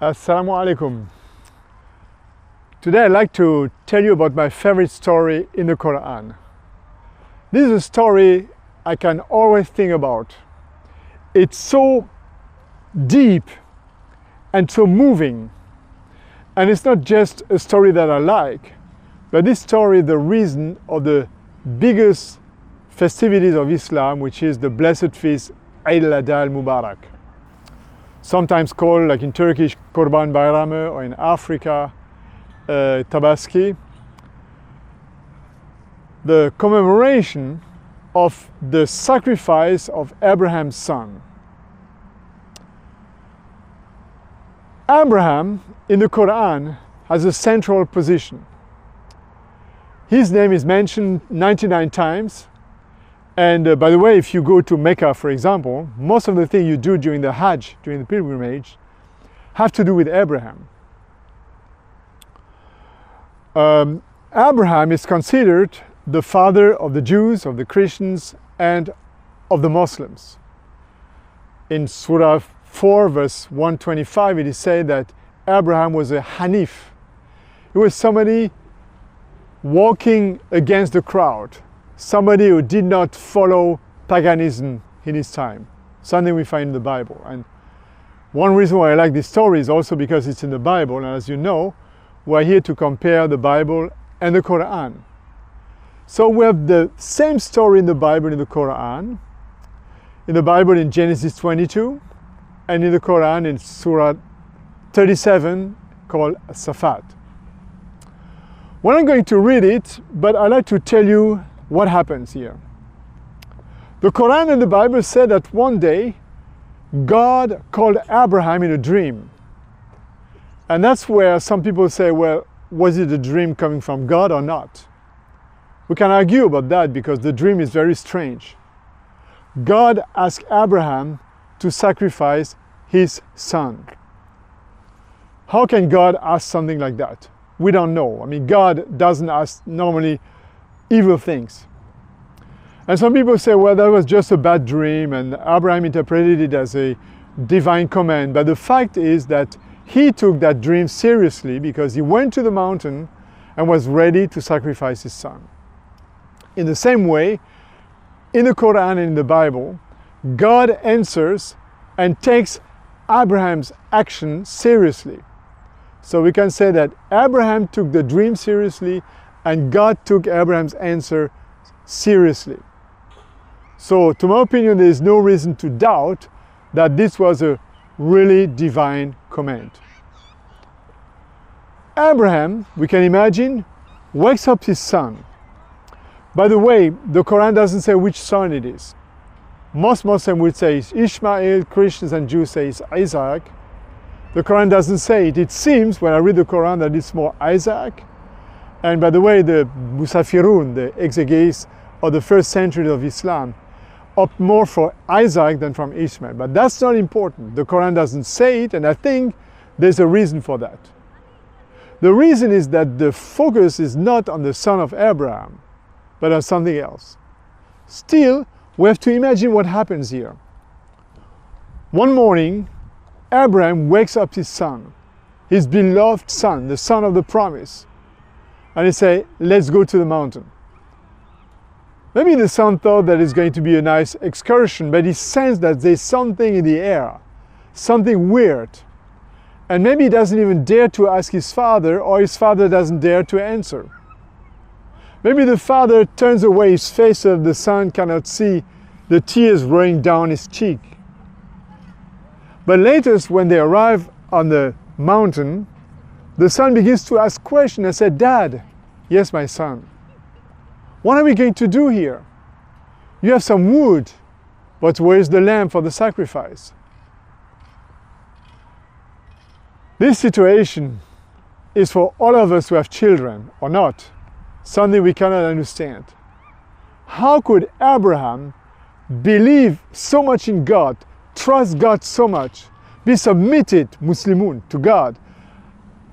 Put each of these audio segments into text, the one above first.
Assalamu alaikum. Today I'd like to tell you about my favorite story in the Quran. This is a story I can always think about. It's so deep and so moving. And it's not just a story that I like, but this story is the reason of the biggest festivities of Islam, which is the blessed feast Eid al-Adha al-Mubarak. Sometimes called, like in Turkish, Kurban Bayramı, or in Africa, Tabaski. The commemoration of the sacrifice of Abraham's son. Abraham in the Quran has a central position. His name is mentioned 99 times. And by the way, if you go to Mecca, for example, most of the things you do during the Hajj, during the pilgrimage, have to do with Abraham. Abraham is considered the father of the Jews, of the Christians, and of the Muslims. In Surah 4, verse 125, it is said that Abraham was a Hanif. He was somebody walking against the crowd. Somebody who did not follow paganism in his time, something we find in the Bible. And one reason why I like this story is also because it's in the Bible, and as you know, we're here to compare the Bible and the Quran. So we have the same story in the Bible and in the Quran. In the Bible in Genesis 22, and in the Quran in Surah 37 called Safat. We're not going to read it, but I'd like to tell you what happens here. The Quran and the Bible said that one day God called Abraham in a dream. And that's where some people say, well, was it a dream coming from God or not? We can argue about that because the dream is very strange. God asked Abraham to sacrifice his son. How can God ask something like that? We don't know. I mean, God doesn't ask normally evil things. And some people say, well, that was just a bad dream, and Abraham interpreted it as a divine command. But the fact is that he took that dream seriously because he went to the mountain and was ready to sacrifice his son. In the same way, in the Quran and in the Bible, God answers and takes Abraham's action seriously. So we can say that Abraham took the dream seriously and God took Abraham's answer seriously. So to my opinion, there is no reason to doubt that this was a really divine command. Abraham, we can imagine, wakes up his son. By the way, the Quran doesn't say which son it is. Most Muslims would say it's Ishmael, Christians and Jews say it's Isaac. The Quran doesn't say it. It seems, when I read the Quran, that it's more Isaac. And by the way, the Musafirun, the exegetes of the first century of Islam, opt more for Isaac than from Ishmael. But that's not important. The Quran doesn't say it, and I think there's a reason for that. The reason is that the focus is not on the son of Abraham, but on something else. Still, we have to imagine what happens here. One morning, Abraham wakes up his son, his beloved son, the son of the promise. And he says, let's go to the mountain. Maybe the son thought that it's going to be a nice excursion, but he sensed that there's something in the air, something weird. And maybe he doesn't even dare to ask his father, or his father doesn't dare to answer. Maybe the father turns away his face so that the son cannot see the tears rolling down his cheek. But later, when they arrive on the mountain, the son begins to ask questions and said, Dad, yes, my son, what are we going to do here? You have some wood, but where's the lamb for the sacrifice? This situation is for all of us who have children or not, something we cannot understand. How could Abraham believe so much in God, trust God so much, be submitted, Muslimun, to God,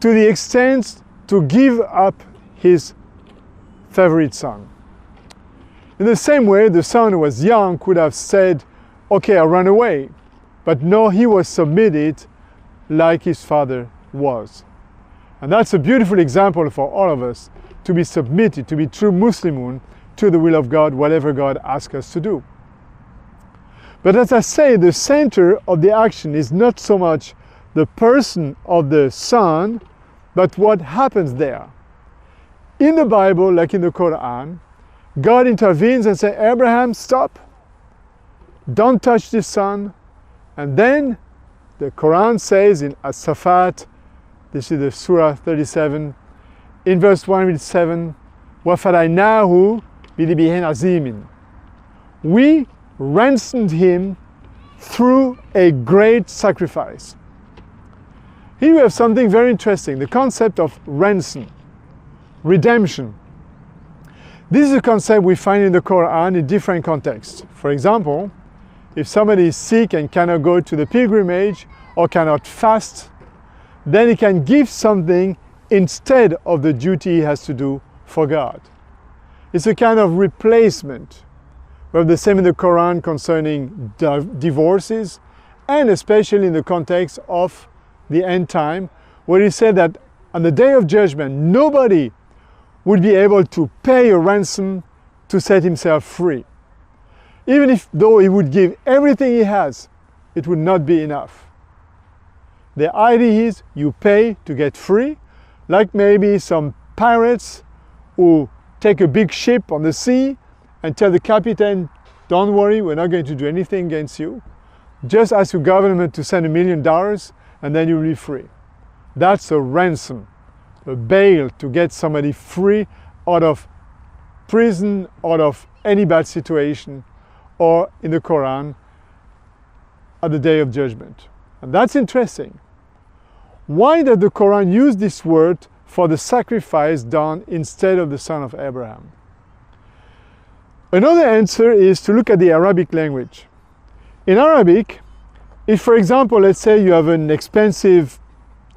to the extent to give up his favorite son? In the same way, the son who was young could have said, okay, I'll run away. But no, he was submitted like his father was. And that's a beautiful example for all of us, to be submitted, to be true Muslimun, to the will of God, whatever God asks us to do. But as I say, the center of the action is not so much the person of the son, but what happens there. In the Bible, like in the Quran, God intervenes and says, Abraham, stop. Don't touch this son. And then the Quran says in As-Safat, this is the Surah 37, in verse 107, وَفَرَيْنَاهُ بِذِبِحٍ عَظِيمٍ. We ransomed him through a great sacrifice. Here we have something very interesting, the concept of ransom, redemption. This is a concept we find in the Quran in different contexts. For example, if somebody is sick and cannot go to the pilgrimage or cannot fast, then he can give something instead of the duty he has to do for God. It's a kind of replacement. We have the same in the Quran concerning divorces, and especially in the context of the end time, where he said that on the day of judgment, nobody would be able to pay a ransom to set himself free. Even if though he would give everything he has, it would not be enough. The idea is you pay to get free, like maybe some pirates who take a big ship on the sea and tell the captain, don't worry, we're not going to do anything against you. Just ask your government to send $1 million and then you'll be free. That's a ransom, a bail to get somebody free out of prison, out of any bad situation, or in the Quran, at the day of judgment. And that's interesting. Why does the Quran use this word for the sacrifice done instead of the son of Abraham? Another answer is to look at the Arabic language. In Arabic, if for example, let's say you have an expensive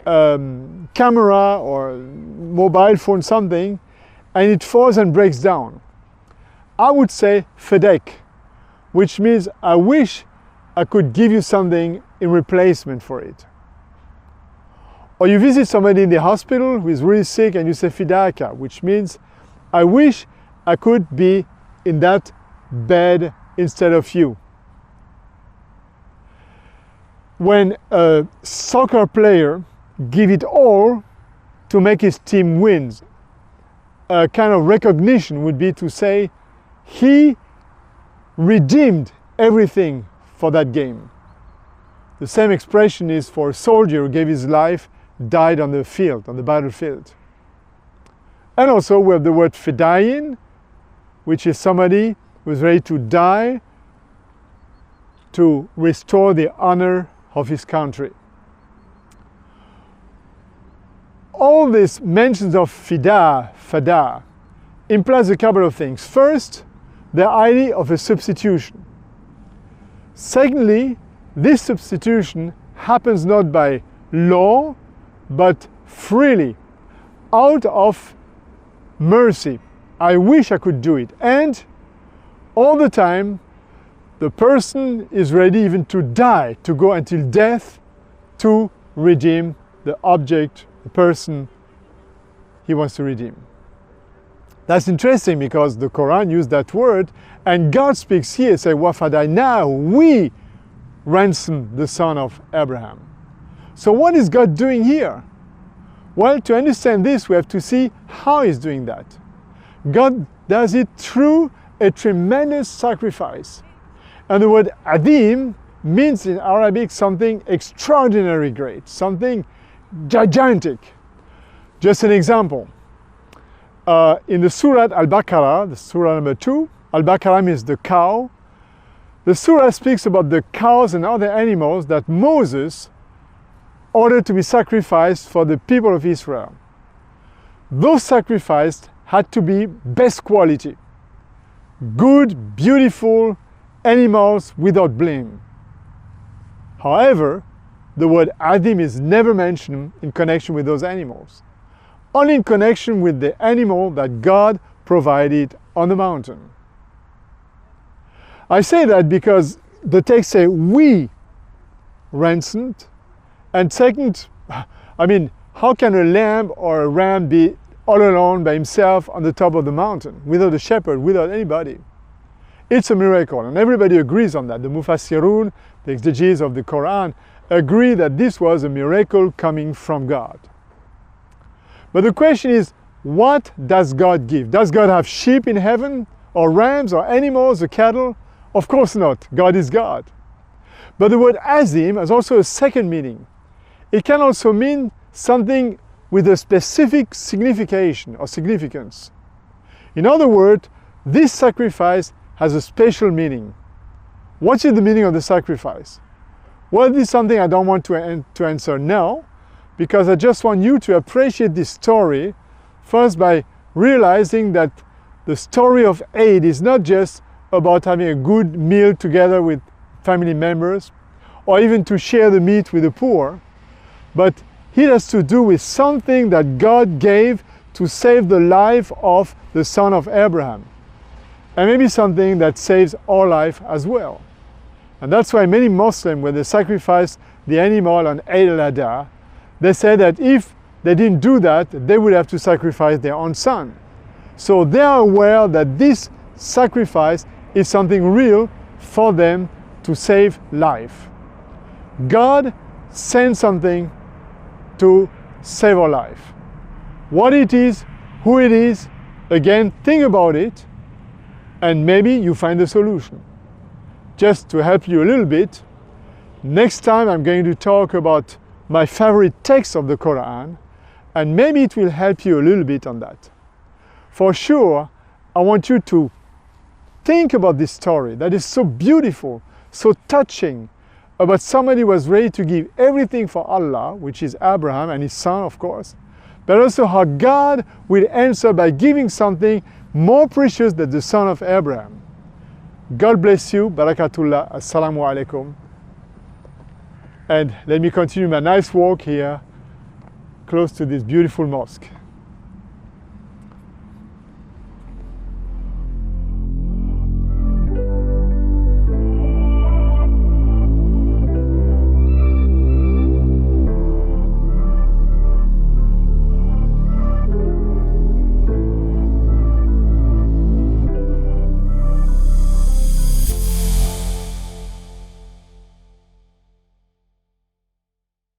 camera or mobile phone, something, and it falls and breaks down, I would say fedek, which means I wish I could give you something in replacement for it. Or you visit somebody in the hospital who is really sick and you say fidaka, which means I wish I could be in that bed instead of you. When a soccer player gives it all to make his team win, a kind of recognition would be to say he redeemed everything for that game. The same expression is for a soldier who gave his life, died on the field, on the battlefield. And also we have the word fidayin, which is somebody who is ready to die to restore the honor of his country. All these mentions of fada, implies a couple of things. First, the idea of a substitution. Secondly, this substitution happens not by law, but freely, out of mercy. I wish I could do it. And all the time, the person is ready even to die, to go until death, to redeem the object, the person he wants to redeem. That's interesting because the Quran used that word, and God speaks here, say, وَفَدَيْنَاهُ, we ransom the son of Abraham. So what is God doing here? Well, to understand this, we have to see how he's doing that. God does it through a tremendous sacrifice. And the word adim means in Arabic something extraordinarily great, something gigantic. Just an example. In the Surah Al-Baqarah, the Surah number 2, Al-Baqarah means the cow. The Surah speaks about the cows and other animals that Moses ordered to be sacrificed for the people of Israel. Those sacrificed had to be best quality, good, beautiful animals without blame. However, the word adim is never mentioned in connection with those animals, only in connection with the animal that God provided on the mountain. I say that because the text says we ransomed, And second, I mean, how can a lamb or a ram be all alone by himself on the top of the mountain, without a shepherd, without anybody? It's a miracle, and everybody agrees on that. The Mufassirun, the exegetes of the Quran, agree that this was a miracle coming from God. But the question is, what does God give? Does God have sheep in heaven, or rams, or animals, or cattle? Of course not. God is God. But the word azim has also a second meaning. It can also mean something with a specific signification or significance. In other words, this sacrifice has a special meaning. What is the meaning of the sacrifice? Well, this is something I don't want to answer now, because I just want you to appreciate this story first by realizing that the story of Eid is not just about having a good meal together with family members, or even to share the meat with the poor, but it has to do with something that God gave to save the life of the son of Abraham, and maybe something that saves our life as well. And that's why many Muslims, when they sacrifice the animal on Eid al-Adha, they say that if they didn't do that, they would have to sacrifice their own son. So they are aware that this sacrifice is something real for them to save life. God sends something to save our life. What it is, who it is, again, think about it, and maybe you find a solution. Just to help you a little bit, next time I'm going to talk about my favorite text of the Quran, and maybe it will help you a little bit on that. For sure, I want you to think about this story that is so beautiful, so touching, about somebody who was ready to give everything for Allah, which is Abraham and his son, of course, but also how God will answer by giving something more precious than the son of Abraham. God bless you. Barakatullah. Assalamu alaikum. And let me continue my nice walk here close to this beautiful mosque.